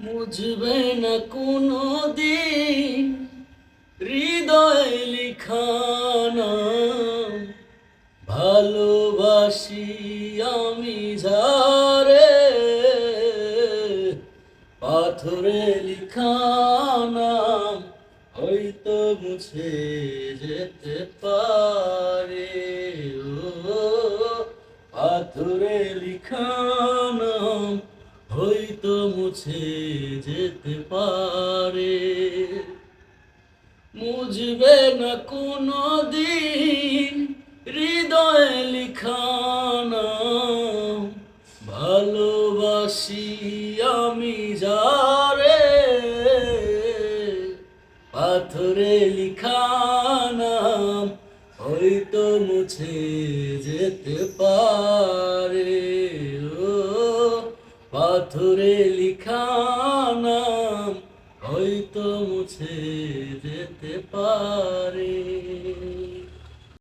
মুছবে না কোনো দিন হৃদয় লিখানা, ভালোবাসি আমি যারে, পাথরে লিখানা হয়তো মুছে যেতে পারে। ও পাথরে লিখানা হয়তো মুছে যেতে পারে। মুছবে না কোনো দিন হৃদয় লিখানা, ভালোবাসি আমি যারে, পাথরে লিখানা হয়তো মুছে যেতে পারে। ও পাথরে লিখানা হয়তো মুছে যেতে পারে।